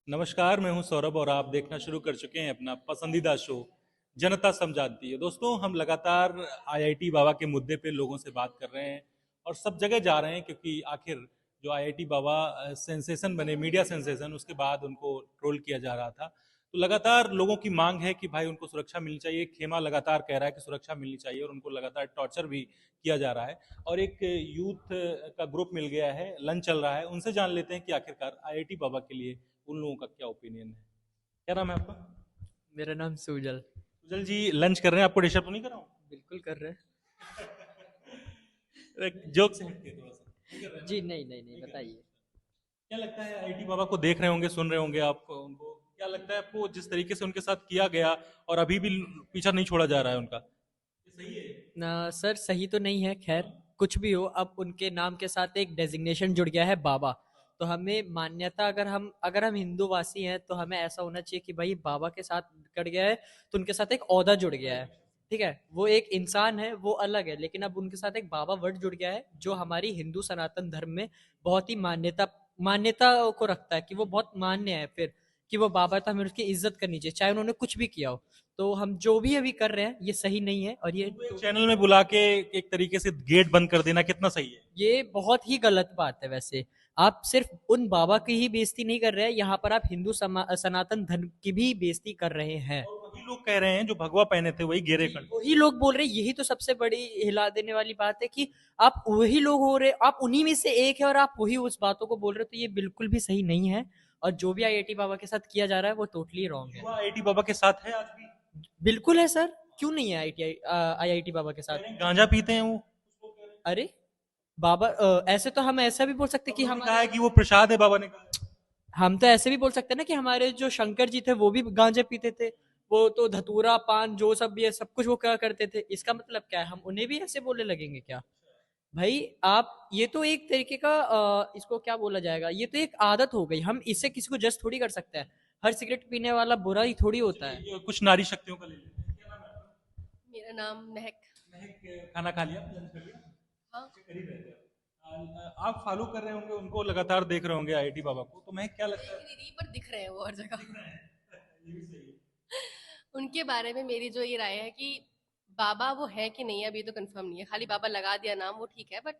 नमस्कार, मैं हूं सौरभ और आप देखना शुरू कर चुके हैं अपना पसंदीदा शो जनता समझाती है। दोस्तों, हम लगातार आईआईटी बाबा के मुद्दे पे लोगों से बात कर रहे हैं और सब जगह जा रहे हैं, क्योंकि आखिर जो आईआईटी बाबा सेंसेशन बने, मीडिया सेंसेशन, उसके बाद उनको ट्रोल किया जा रहा था। तो लगातार लोगों की मांग है कि भाई उनको सुरक्षा मिलनी चाहिए। खेमा लगातार कह रहा है कि सुरक्षा मिलनी चाहिए और उनको लगातार टॉर्चर भी किया जा रहा है। और एक यूथ का ग्रुप मिल गया है, लंच चल रहा है, उनसे जान लेते हैं कि आखिरकार आईआईटी बाबा के लिए उन लोगों का क्या ओपिनियन है। क्या नाम है आपका? मेरा नाम सुजल। सुजल जी, लंच कर रहे हैं, आपको डिस्टर्ब तो नहीं कर रहा हूँ? बिल्कुल कर रहे हैं। एक जोक से हटके थोड़ा सा नहीं कर रहे हैं ना? जी नहीं नहीं नहीं, नहीं कर रहे हैं। बताइए। क्या लगता है, आईटी बाबा को देख रहे होंगे, सुन रहे होंगे आप उनको, क्या लगता है आपको जिस तरीके से उनके साथ किया गया और अभी भी पीछा नहीं छोड़ा जा रहा है उनका, ये सही है? ना सर, सही तो नहीं है। खैर, कुछ भी हो, अब उनके नाम के साथ एक डेजिग्नेशन जुड़ गया है बाबा। तो हमें मान्यता, अगर हम हिंदूवासी हैं तो हमें ऐसा होना चाहिए कि भाई बाबा के साथ कट गया है तो उनके साथ एक ओहदा जुड़ गया है। ठीक है, वो एक इंसान है, वो अलग है, लेकिन अब उनके साथ एक बाबा वर्ड जुड़ गया है जो हमारी हिंदू सनातन धर्म में बहुत ही मान्यता मान्यता को रखता है, कि वो बहुत मान्य है फिर, कि वो बाबा है तो हमें उसकी इज्जत करनी चाहिए चाहे उन्होंने कुछ भी किया हो। तो हम जो भी अभी कर रहे हैं ये सही नहीं है, और उनको एक चैनल में बुला के एक तरीके से गेट बंद कर देना कितना सही है? ये बहुत ही गलत बात है। वैसे आप सिर्फ उन बाबा की ही बेइज्जती नहीं कर रहे हैं, यहाँ पर आप हिंदू सनातन धर्म की भी बेइज्जती कर रहे हैं। और वही लोग कह रहे हैं जो भगवा पहने थे वही गेरे कर। वही लोग बोल रहे हैं, यही तो सबसे बड़ी हिला देने वाली बात है कि आप वही लोग हो रहे, आप उन्हीं में से एक है और आप वही उस बातों को बोल रहे हो। तो ये बिल्कुल भी सही नहीं है, और जो भी आईआईटी बाबा के साथ किया जा रहा है वो टोटली रॉन्ग है। युवा आईटी बाबा के साथ है आज भी? बिल्कुल है सर, क्यों नहीं है आईआईटी बाबा के कह साथ। रहे हैं गांजा पीते हैं वो। अरे बाबा, ऐसे तो हम ऐसा भी बोल सकते कि उन्होंने हम कहा है कि वो प्रसाद है, बाबा ने कहा। हम तो ऐसे भी बोल सकते हैं ना कि हमारे जो शंकर जी थे वो भी गांजे पीते थे। वो तो धतूरा पान जो सब भी है सब कुछ वो क्या करते थे, इसका मतलब क्या है, हम उन्हें भी ऐसे बोलने लगेंगे क्या? भाई आप, ये तो एक तरीके का इसको क्या बोला जाएगा, ये तो एक आदत हो गई, हम इससे किसी को जज थोड़ी कर सकते हैं। हर सिगरेट पीने वाला बुरा ही थोड़ी होता है। चलिए, ये कुछ नारी शक्तियों का ले लेते हैं। क्या नाम है आपका? मेरा नाम महक। महक, खाना खा लिया, लंच कर लिया? हाँ। अच्छा, करीब रहते हैं आप, फॉलो कर रहे होंगे उनको, लगातार देख रहे होंगे आईटी बाबा को, तो महक क्या लगता देख है? नहीं रही पर दिख रहे हैं वो हर जगह। दिख रहे हैं। ये भी सही है। उनके बारे में मेरी जो ये राय है कि बाबा वो है कि नहीं है अभी तो कंफर्म नहीं है, खाली बाबा लगा दिया नाम वो ठीक है, बट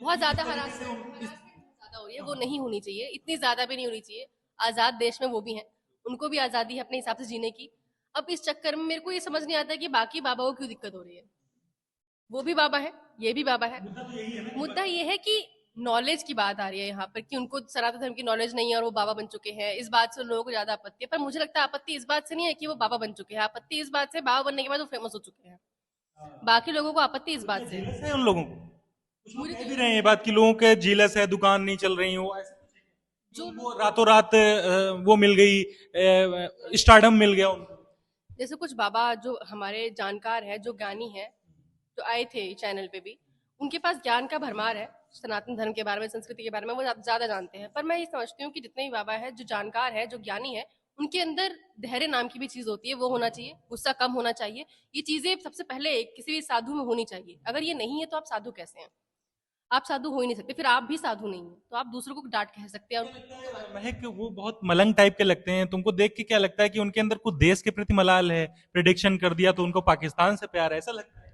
बहुत लेकिन ज्यादा जिस तरीके से हरासमेंट इस, ज्यादा हो रही है वो नहीं होनी चाहिए, इतनी ज्यादा भी नहीं होनी चाहिए। आजाद देश में वो भी हैं, उनको भी आजादी है अपने हिसाब से जीने की। अब इस चक्कर में मेरे को ये समझ नहीं आता कि बाकी बाबाओं को क्यों दिक्कत हो रही है। वो भी बाबा है, ये भी बाबा है। मुद्दा तो यही है ना कि मुद्दा ये है कि नॉलेज की बात आ रही है यहाँ पर कि उनको सनातन धर्म की नॉलेज नहीं है और वो बाबा बन चुके हैं, इस बात से उन लोगों को ज्यादा आपत्ति है। पर मुझे लगता है आपत्ति इस बात से नहीं है कि वो बाबा बन चुके हैं, आपत्ति इस बात से बाबा बनने के बाद वो फेमस हो चुके हैं। बाकी लोगों को आपत्ति इस बात से है। जीलस है उन लोगों को। कुछ लोग मुझे कह तो भी रहे हैं ये बात कि लोगों के जीलस है, दुकान नहीं चल रही हो ऐसा कुछ है कि जो उनको लोग रातों रात वो मिल गई, स्टारडम मिल गया उनको। जैसे कुछ बाबा जो हमारे जानकार हैं, जो ज्ञानी हैं, जो आए थे चैनल पे भी, उनके पास ज्ञान का भरमार है, सनातन धर्म के बारे में, संस्कृति के बारे में वो ज्यादा जानते हैं। पर मैं ये समझती हूँ कि जितने भी बाबा है जो जानकार है, जो ज्ञानी है, उनके अंदर धैर्य नाम की भी चीज होती है, वो होना चाहिए, गुस्सा कम होना चाहिए। ये चीजें सबसे पहले किसी भी साधु में होनी चाहिए। अगर ये नहीं है तो आप साधु कैसे हैं? आप साधु हो ही नहीं सकते, फिर आप भी साधु नहीं है तो आप दूसरों को डांट कह सकते हैं और क्या लगता है महक, वो बहुत मलंग टाइप के लगते हैं, तुमको देख के क्या लगता है कि उनके अंदर कुछ देश के प्रति मलाल है? प्रिडिक्शन कर दिया तो उनको पाकिस्तान से प्यार है, ऐसा लगता है?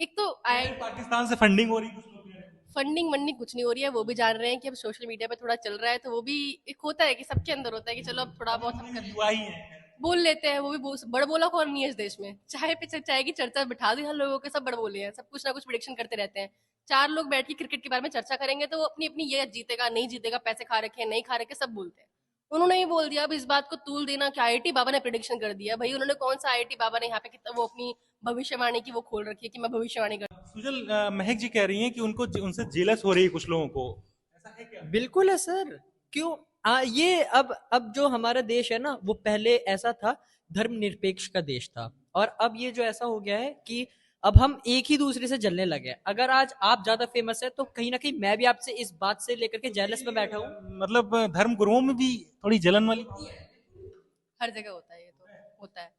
एक तो कह रहे हैं पाकिस्तान से फंडिंग हो रही है, कुछ लोग कह रहे हैं। फंडिंग वंडिंग कुछ नहीं हो रही है, वो भी जान रहे हैं कि अब सोशल मीडिया पे थोड़ा चल रहा है तो वो भी एक होता है कि सबके अंदर होता है कि चलो अब थोड़ा बहुत हम कर लेते युवा ही हैं, है। बोल लेते हैं। वो भी बड़ बोला कौन नहीं है इस देश में, चाय पे चाय की चर्चा बिठा दी हर लोगों के, सब बड़ बोले हैं, सब कुछ ना कुछ प्रिडिक्शन करते रहते हैं। चार लोग बैठ के क्रिकेट के बारे में चर्चा करेंगे तो वो अपनी अपनी ये जीतेगा नहीं जीतेगा, पैसे खा रखे हैं नहीं खा रखे, सब बोलते हैं। उन्होंने ही बोल दिया। अब इस बात को तूल देना कि आईआईटी बाबा ने प्रिडिक्शन कर दिया, भाई उन्होंने कौन सा आईआईटी बाबा ने यहाँ पे कितना वो अपनी भविष्यवाणी की वो खोल रखी है कि मैं भविष्यवाणी कर। सुजल, महक जी कह रही हैं कि उनको उनसे जेलस हो रही है कुछ लोगों को, ऐसा है क्या? बिल्कुल है सर। क्यों? ये अब जो हमारा देश है ना वो पहले ऐसा था, धर्मनिरपेक्ष का देश था, और अब ये जो ऐसा हो गया है कि अब हम एक ही दूसरे से जलने लगे हैं। अगर आज आप ज्यादा फेमस है तो कहीं ना कहीं मैं भी आपसे इस बात से लेकर के जेलस में बैठा हूँ। मतलब धर्म गुरुओं में भी थोड़ी जलन वाली बात है। हर जगह होता है, ये तो होता है।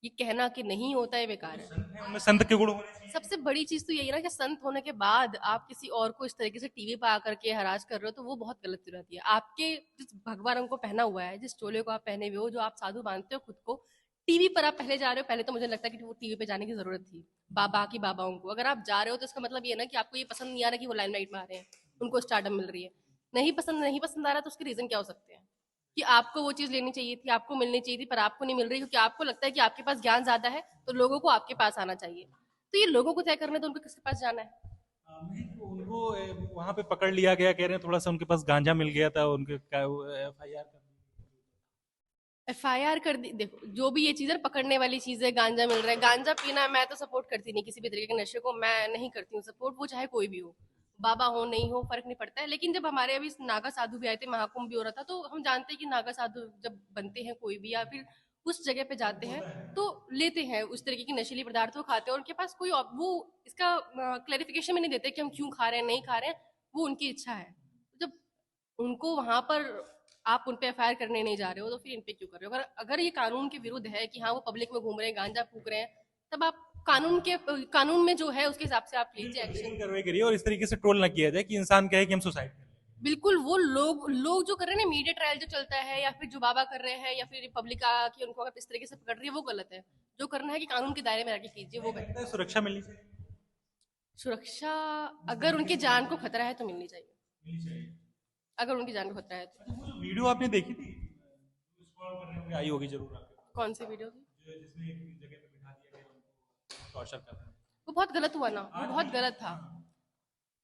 ये कहना कि नहीं होता है बेकार है। संत हैं, उनमें संत के गुण होने चाहिए। सबसे बड़ी चीज तो यही है ना कि संत होने के बाद आप किसी और को इस तरीके से टीवी पे आकर के हरास कर रहे हो, तो वो बहुत गलत चीज रहती है। आपके जिस भगवा रंग को पहना हुआ है, जिस चोले को आप पहने हुए हो, जो आप साधु मानते हो खुद को, टीवी पर आप पहले जा रहे हो। पहले तो मुझे लगता है कि वो टीवी पे जाने की जरूरत थी बाबा की बाबाओं को। अगर आप जा रहे हो तो इसका मतलब ये है ना कि आपको ये पसंद नहीं आ रहा कि वो लाइमलाइट में आ रहे हैं, उनको स्टारडम मिल रही है। नहीं पसंद आ रहा तो उसके रीजन क्या हो सकते हैं? कि आपको वो चीज लेनी चाहिए थी, आपको मिलनी चाहिए थी, पर आपको नहीं मिल रही क्योंकि आपको लगता है कि आपके पास ज्ञान ज्यादा है, तो लोगों को आपके पास आना चाहिए। तो ये लोगों को तय करने, तो उनको किसके पास जाना है? नहीं तो उनको वहां पे पकड़ लिया गया, कह रहे हैं थोड़ा सा उनके पास गांजा मिल गया था, उनके FIR कर दी। एफआईआर कर दी। देखो, जो भी ये चीज है, पकड़ने वाली चीज है, गांजा मिल रहा है, गांजा पीना मैं तो सपोर्ट करती नहीं, किसी भी तरीके के नशे को मैं नहीं करती हूँ सपोर्ट, वो चाहे कोई भी हो, बाबा हो नहीं हो फर्क नहीं पड़ता है। लेकिन जब हमारे अभी नागा साधु भी आए थे, महाकुंभ भी हो रहा था, तो हम जानते हैं कि नागा साधु जब बनते हैं कोई भी, या फिर उस जगह पे जाते हैं, तो लेते हैं उस तरीके की नशीली पदार्थों खाते हैं, और उनके पास कोई वो इसका क्लैरिफिकेशन भी नहीं देते कि हम क्यों खा रहे हैं, नहीं खा रहे हैं, वो उनकी इच्छा है। जब उनको वहां पर आप उन पे एफआईआर करने नहीं जा रहे हो, तो फिर इन पे क्यों कर रहे हो? अगर अगर ये कानून के विरुद्ध है कि हाँ वो पब्लिक में घूम रहे हैं, गांजा फूक रहे हैं, तब आप कानून में जो है उसके हिसाब से आप लीजिए एक्शन। कार्रवाई करिए और इस तरीके से ट्रोल ना किया जाए कि इंसान कहे कि हम सुसाइड करें। बिल्कुल, वो लोग जो कर रहे हैं ना, मीडिया ट्रायल जो चलता है, या फिर जो बाबा कर रहे हैं, या फिर पब्लिक आके उनको अगर इस तरीके से पकड़ रही है, वो गलत है। जो करना है कि कानून के दायरे में रह के कीजिए, वो बेहतर। सुरक्षा मिलनी चाहिए। सुरक्षा, अगर उनकी जान को खतरा है तो मिलनी चाहिए। मिलनी चाहिए। अगर उनकी जान को खतरा है तो। वो जो वीडियो आपने देखी थी, स्क्रॉल करने में आई होगी जरूर आपके, कौन सी वीडियो थी? जिसमें एक जगह पे बिठा दिया गया उनको टॉर्चर कर रहा है। वो बहुत गलत हुआ ना, वो बहुत गलत था।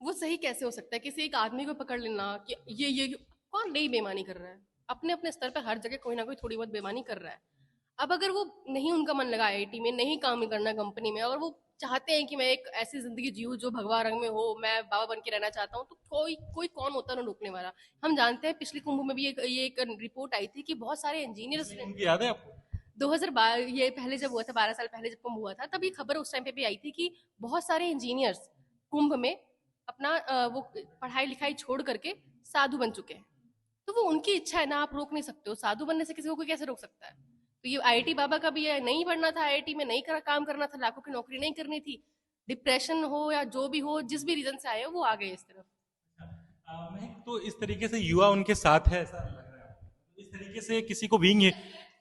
वो सही कैसे हो सकता है किसी एक आदमी को पकड़ लेना कि ये कौन नहीं बेईमानी कर रहा है? अपने अपने स्तर पर हर जगह कोई ना कोई थोड़ी बहुत बेईमानी कर रहा है। अब अगर वो नहीं, उनका मन लगा आईआईटी में, नहीं काम करना कंपनी में, अगर वो चाहते हैं कि मैं एक ऐसी जिंदगी जीऊँ जो भगवा रंग में हो, मैं बाबा बन के रहना चाहता हूँ, तो कोई कोई कौन होता है ना रोकने वाला? हम जानते हैं पिछले कुंभ में भी ये एक रिपोर्ट आई थी कि बहुत सारे इंजीनियर्स ने उनकी याद है आपको? 2012, ये पहले जब हुआ था, 12 साल पहले जब कुंभ हुआ था, तब ये खबर उस टाइम पे भी आई थी कि बहुत सारे इंजीनियर्स कुंभ में अपना वो पढ़ाई लिखाई छोड़ करके साधु बन चुके हैं। तो वो उनकी इच्छा है ना, आप रोक नहीं सकते हो। साधु बनने से किसी को कोई कैसे रोक सकता है? तो ये आईआईटी बाबा का भी है, नहीं पढ़ना था आईआईटी में, नहीं काम करना था, लाखों की नौकरी नहीं करनी थी, डिप्रेशन हो या जो भी हो, जिस भी रीजन से आए हो, वो आ गए इस तरफ। महक, तो इस तरीके से युवा उनके साथ है ऐसा लग रहा है? इस तरीके से किसी को बीइंग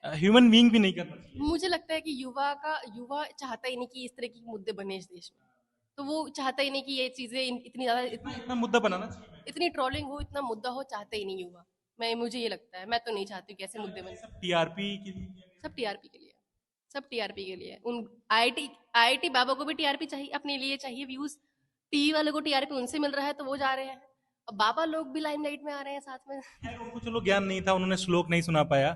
ह्यूमन बीइंग भी नहीं करना चाहिए। मुझे लगता है कि युवा चाहता ही नहीं कि इस तरह के मुद्दे बने इस देश में। तो वो चाहता ही नहीं कि ये चीजें इतनी ज्यादा इतना मुद्दा बनाना चाहिए। इतनी ट्रोलिंग हो, इतना मुद्दा हो, चाहते ही नहीं युवा। मुझे ये लगता है, मैं तो नहीं चाहती कि ऐसे मुद्दे बने। सब TRP के लिए किया गया। सब टीआरपी के लिए, सब टीआरपी के लिए। उन आईआईटी बाबा को भी टीआरपी चाहिए, अपने लिए चाहिए व्यूज। टीवी वालों को टीआरपी उनसे मिल रहा है तो वो जा रहे हैं, अब बाबा लोग भी लाइमलाइट में आ रहे हैं साथ में। खैर उनको चलो ज्ञान नहीं था, उन्होंने श्लोक नहीं सुना पाया,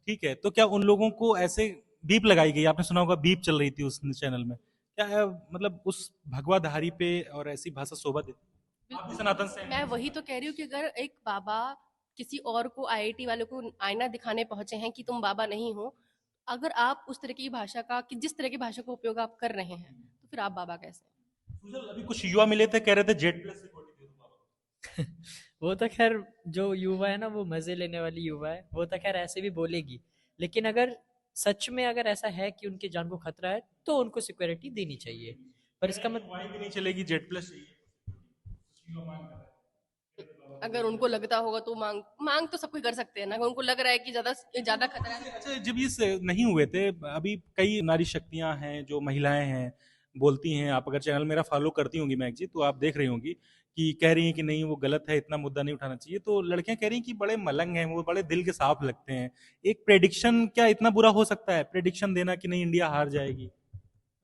ठीक है। तो क्या उन लोगों को ऐसे बीप लगाई गई? आपने सुना होगा बीप चल रही थी उस चैनल में, क्या है, मतलब उस भगवाधारी पे और ऐसी भाषा शोभा देती? आप भी सनातन से मैं वही तो कह रही हूँ कि अगर एक बाबा किसी और को, आईआईटी वालों को आईना दिखाने पहुंचे हैं कि तुम बाबा नहीं हो, अगर आप उस तरह की भाषा का, कि जिस तरह की भाषा का उपयोग आप कर रहे हैं, तो फिर आप बाबा कैसे हैं? सुजल, अभी कुछ युवा मिले थे, कह रहे थे Z+ सिक्योरिटी दे दो बाबा को। वो तो खैर जो युवा है ना, वो मजे लेने वाली युवा है, वो तो खैर ऐसे भी बोलेगी। लेकिन अगर सच में अगर ऐसा है कि उनकी जान को खतरा है, तो उनको सिक्योरिटी देनी चाहिए। पर इसका मतलब वहीं भी नहीं चलेगी, Z+ चाहिए। कुछ युवा मांग कर रहे हैं। अगर उनको लगता होगा तो मांग मांग तो सब कोई कर सकते हैं ना। अगर उनको लग रहा है कि ज्यादा ज्यादा खतरा है। अच्छा, जब ये नहीं हुए थे, अभी कई नारी शक्तियां हैं, जो महिलाएं हैं, बोलती हैं, आप अगर चैनल मेरा फॉलो करती होंगी महक जी, तो आप देख रही होंगी कि कह रही हैं कि नहीं वो गलत है, इतना मुद्दा नहीं उठाना चाहिए। तो लड़कियां कह रही हैं कि बड़े मलंग हैं वो, बड़े दिल के साफ लगते हैं। एक प्रेडिक्शन क्या इतना बुरा हो सकता है, प्रेडिक्शन देना कि नहीं इंडिया हार जाएगी?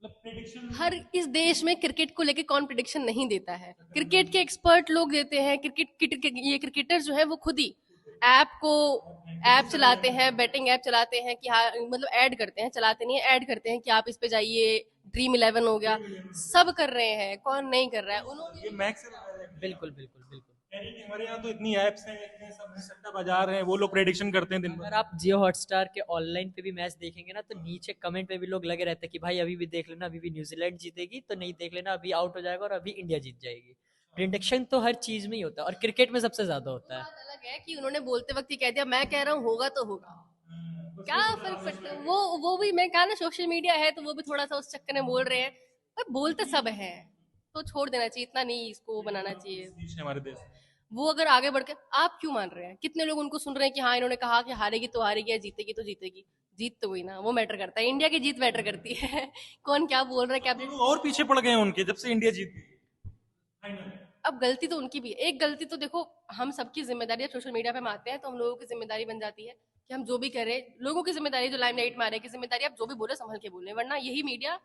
मतलब प्रेडिक्शन हर इस देश में क्रिकेट को लेके कौन प्रिडिक्शन नहीं देता है? क्रिकेट के एक्सपर्ट लोग देते हैं। ये क्रिकेटर जो है वो खुद ही ऐप चलाते हैं, बैटिंग ऐप चलाते हैं कि हाँ, मतलब ऐड करते हैं, चलाते नहीं है, ऐड करते हैं कि आप इस पे जाइए, Dream11 हो गया, सब कर रहे हैं, कौन नहीं कर रहा है? उन्होंने ये मैक्स से लगाया है। बिल्कुल बिल्कुल बिल्कुल। कह रही है कि हमारे यहाँ तो इतनी एप्स हैं, इतने सब हैं, सट्टा बाजार हैं, वो लोग प्रेडिक्शन करते हैं दिन अगर भर। आप जियो हॉटस्टार के ऑनलाइन पे भी मैच देखेंगे ना, तो नीचे कमेंट पे भी लोग लगे रहते हैं कि भाई अभी भी देख लेना, अभी भी न्यूजीलैंड जीतेगी, तो नहीं देख लेना, अभी आउट हो जाएगा और अभी इंडिया जीत जाएगी। प्रिडिक्शन तो हर चीज में ही होता है, और क्रिकेट में सबसे ज्यादा होता है। बात अलग है कि उन्होंने बोलते वक्त ही कह दिया, मैं कह रहा हूँ होगा तो होगा। क्या फर्क पड़ता है? वो भी मैं कहा ना, सोशल मीडिया है तो वो भी थोड़ा सा उस चक्कर में बोल रहे हैं, पर बोलते सब है, तो छोड़ देना चाहिए, इतना नहीं इसको बनाना चाहिए। बीच है हमारे देश में। वो अगर आगे बढ़ के, आप क्यों मान रहे हैं? कितने लोग उनको सुन रहे हैं कि हाँ इन्होंने कहा कि हारेगी तो हारेगी या जीतेगी तो जीतेगी। जीत तो हुई ना, वो मैटर करता है, इंडिया की जीत मैटर करती है। कौन क्या बोल रहा है, क्या लोग और पीछे पड़ गए हैं उनके, जब से इंडिया जीत गई फाइनल। अब गलती तो उनकी भी है। एक गलती तो देखो, हम सबकी जिम्मेदारी, अब सोशल मीडिया पे हम आते हैं तो हम लोगों की जिम्मेदारी बन जाती है कि हम जो भी करें, लोगों की जिम्मेदारी, जो लाइमलाइट में आ रहे की जिम्मेदारी, आप जो भी बोले संभल के बोले, वरना यही मीडिया,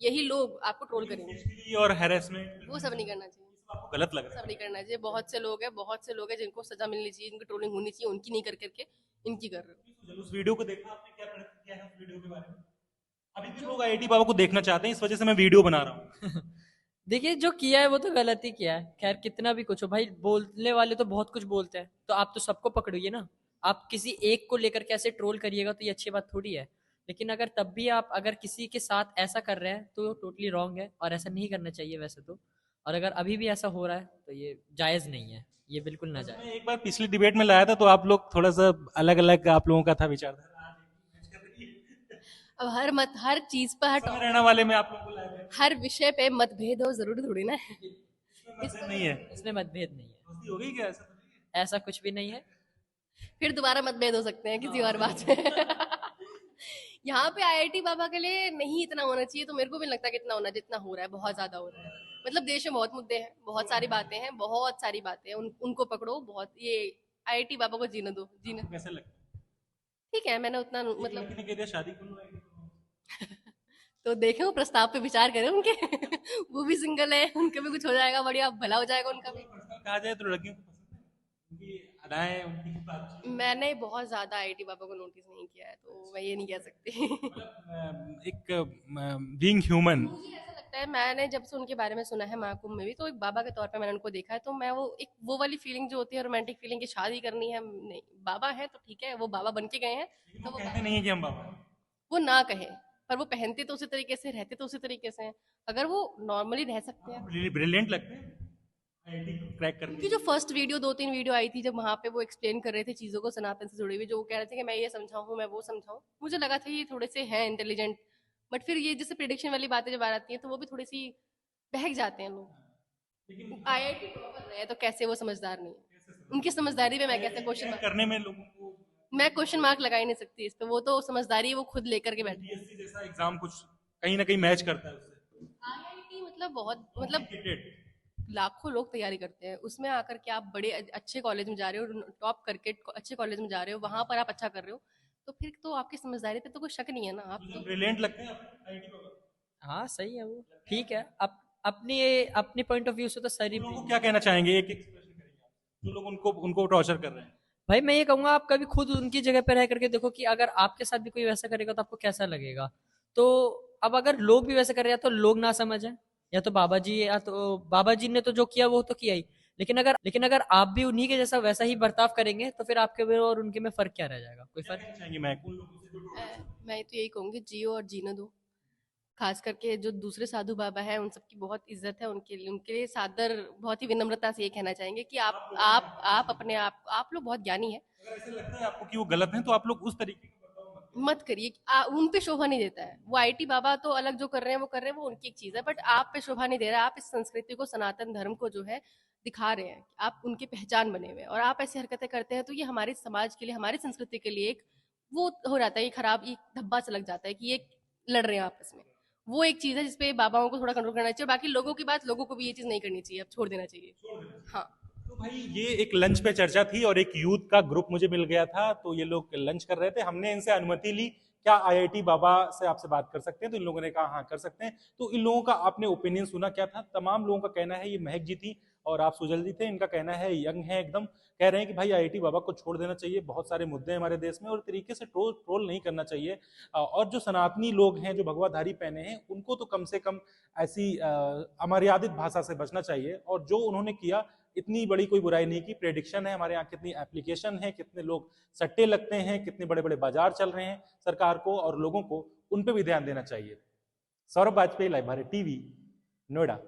यही लोग आपको ट्रोल करेंगे। और हैरेसमेंट वो सब नहीं करना चाहिए, आपको गलत लग रहा सब नहीं करना चाहिए। बहुत से लोग हैं, बहुत से लोग हैं जिनको सजा मिलनी चाहिए, इनकी ट्रोलिंग होनी चाहिए, उनकी नहीं कर करके इनकी कर रहे हो। है। उस वीडियो को देखा आपने, क्या किया है उस वीडियो के बारे में? अभी भी लोग आईआईटी बाबा को देखना चाहते हैं, इस वजह से मैं वीडियो बना रहा हूँ। देखिए, जो किया है वो तो गलत ही किया है। खैर, कितना भी कुछ हो भाई, बोलने वाले तो बहुत कुछ बोलते हैं, तो आप तो सबको पकड़िए ना। आप किसी एक को लेकर के ऐसे ट्रोल करिएगा तो ये अच्छी बात थोड़ी है। लेकिन अगर तब भी आप अगर किसी के साथ ऐसा कर रहे हैं तो टोटली रॉन्ग है, और ऐसा नहीं करना चाहिए वैसे तो। और अगर अभी भी ऐसा हो रहा है तो ये जायज़ नहीं है, ये बिल्कुल ना जायज़। मैं एक बार पिछली डिबेट में लाया था, तो आप लोग थोड़ा सा अलग अलग आप लोगों का था विचारधारा। अब हर चीज पर, हरियाणा वाले में आप लोगों को लाया था, हर विषय पे मतभेद हो जरूरी थोड़ी ना है। इसमें नहीं है। इसमें मतभेद नहीं है, दोस्ती हो गई क्या? ऐसा तो नहीं है। ऐसा कुछ भी नहीं है। फिर दोबारा मतभेद हो सकते हैं किसी और बात में। यहाँ पे आईआईटी बाबा के लिए नहीं इतना होना चाहिए, तो मेरे को भी नहीं लगता कि इतना होना, जितना हो रहा है बहुत ज्यादा हो रहा है। मतलब देश में बहुत मुद्दे हैं, बहुत सारी बातें हैं, बहुत सारी बातें हैं, उनको पकड़ो, बहुत ये आईआईटी बाबा को जीने दो, जीने। आपको कैसे लगता है? ठीक है, मैंने उतना मतलब, लड़की ने कह दिया शादी कर लो आईआईटी बाबा। तो देखें वो प्रस्ताव पे विचार करें उनके। वो भी सिंगल है, उनका भी कुछ हो जाएगा, बढ़िया भला हो जाएगा उनका भी। पर्सनल कहा जाए तो लड़कियों को पसंद है उनकी अदाएं, उनकी बातचीत। मैंने बहुत ज्यादा आईआईटी बाबा को नोटिस नहीं किया है, तो मैं ये नहीं कह सकती। एक बीइंग ह्यूमन। मुझे ऐसा लगता है, मैंने जब से उनके बारे में सुना है महाकुंभ में भी, तो एक बाबा के तौर पे मैंने उनको देखा है, तो मैं वो एक वो वाली फीलिंग जो होती है रोमांटिक फीलिंग की शादी करनी है, नहीं, बाबा है तो ठीक है, वो बाबा बन के गए हैं, तो वो कहते नहीं है कि हम बाबा हैं। वो ना कहे, पर वो पहनते तो उसी तरीके से, रहते तो उसी तरीके से हैं। अगर वो नॉर्मली रह सकते हैं। ब्रिलियंट लगते हैं आईआईटी क्रैक करके। उनकी जो फर्स्ट वीडियो, 2-3 वीडियो आई थी, जब वहां पे वो एक्सप्लेन कर रहे थे चीजों को सनातन से जुड़ी हुई, जो वो कह रहे थे कि मैं ये समझाऊं, मैं वो समझाऊं, मुझे लगा था ये थोड़े से हैं इंटेलिजेंट। बट फिर ये जैसे प्रिडिक्शन वाली बातें जब आ जाती हैं, तो वो भी थोड़ी सी बहक जाते हैं लोग। आईआईटी टॉप कर रहे हैं तो कैसे वो समझदार नहीं है? उनकी समझदारी पे मैं कैसे क्वेश्चन मार्क, करने में लोगों को मैं क्वेश्चन मार्क लगा ही नहीं सकती इस पे। वो तो समझदारी वो खुद लेकर के बैठे। यूपीएससी जैसा एग्जाम कुछ कहीं ना कहीं मैच करता है उससे। आईआईटी मतलब बहुत, मतलब Complicated। लाखों लोग तैयारी करते हैं, उसमें आकर के आप बड़े अच्छे कॉलेज में जा रहे हो, टॉप करके अच्छे कॉलेज में जा रहे हो, वहां पर आप अच्छा कर रहे हो, तो फिर तो आपकी समझदारी पे तो कोई शक नहीं है ना। आप तो ब्रिलियंट लगते हैं आईआईटी बाबा। हाँ, सही है वो, ठीक है। अपनी अपनी पॉइंट ऑफ व्यू से तो सारी। लोगों को क्या कहना चाहेंगे, एक एक्सप्रेशन करेंगे आप, जो लोग उनको उनको टॉर्चर कर रहे हैं? भाई, मैं ये कहूंगा, आप कभी खुद उनकी जगह पे रह करके देखो कि अगर आपके साथ भी कोई वैसा करेगा तो आपको कैसा लगेगा। तो अब अगर लोग भी वैसा कर रहे हैं तो लोग ना समझें, या तो बाबा जी, या तो बाबा जी ने तो जो किया वो तो किया ही। लेकिन अगर आप भी उन्हीं के जैसा वैसा ही बर्ताव करेंगे तो फिर आपके में और उनके में फर्क क्या रह जाएगा? कोई क्या फर्क। कहना चाहेंगे मैं उन लोगों से जो टॉर्चर? मैं तो यही कहूंगी, जियो और जीने दो। खास करके जो दूसरे साधु बाबा हैं, उन सबकी बहुत इज्जत है, उनके लिए सादर, बहुत ही विनम्रता से ये कहना चाहेंगे कि आप अपने आप लोग बहुत ज्ञानी हैं, अगर ऐसे लगता है आपको कि वो गलत हैं, तो आप लोग उस तरीके का बर्ताव मत करिए। मत करिए। उन पे शोभा नहीं देता है। वो आईटी बाबा तो अलग जो कर रहे हैं वो कर रहे हैं, वो उनकी एक चीज है, बट आप पे शोभा नहीं दे रहा है। आप इस संस्कृति को, सनातन धर्म को जो है दिखा रहे हैं, आप उनकी पहचान बने हुए हैं, और आप ऐसी हरकतें करते हैं, तो ये हमारे समाज के लिए, हमारी संस्कृति के लिए एक वो हो जाता है, ये खराब, एक धब्बा सा लग जाता है कि ये लड़ रहे हैं आपस में। वो एक चीज है जिसपे बाबाओं को थोड़ा कंट्रोल करना चाहिए, और बाकी लोगों की बात, लोगों को भी ये चीज नहीं करनी चाहिए, अब छोड़ देना चाहिए। हाँ, तो भाई ये एक लंच पे चर्चा थी, और एक यूथ का ग्रुप मुझे मिल गया था, तो ये लोग लंच कर रहे थे, हमने इनसे अनुमति ली, क्या आईआईटी बाबा से आपसे बात कर सकते हैं? तो इन लोगों ने कहा हाँ कर सकते हैं। तो इन लोगों का आपने ओपिनियन सुना क्या था? तमाम लोगों का कहना है, ये महक जी थी और आप सुजल जी थे, इनका कहना है यंग है एकदम, कह रहे हैं कि भाई आईआईटी बाबा को छोड़ देना चाहिए, बहुत सारे मुद्दे हैं हमारे देश में और तरीके से ट्रोल नहीं करना चाहिए। और जो सनातनी लोग हैं, जो भगवाधारी पहने हैं, उनको तो कम से कम ऐसी अमर्यादित भाषा से बचना चाहिए। और जो उन्होंने किया, इतनी बड़ी कोई बुराई नहीं की। प्रेडिक्शन है हमारे यहाँ, कितनी एप्लीकेशन है, कितने लोग सट्टे लगते हैं, कितने बड़े बड़े बाजार चल रहे हैं, सरकार को और लोगों को उन पे भी ध्यान देना चाहिए। Saurabh Vajpayee, live Bharat TV, Noida.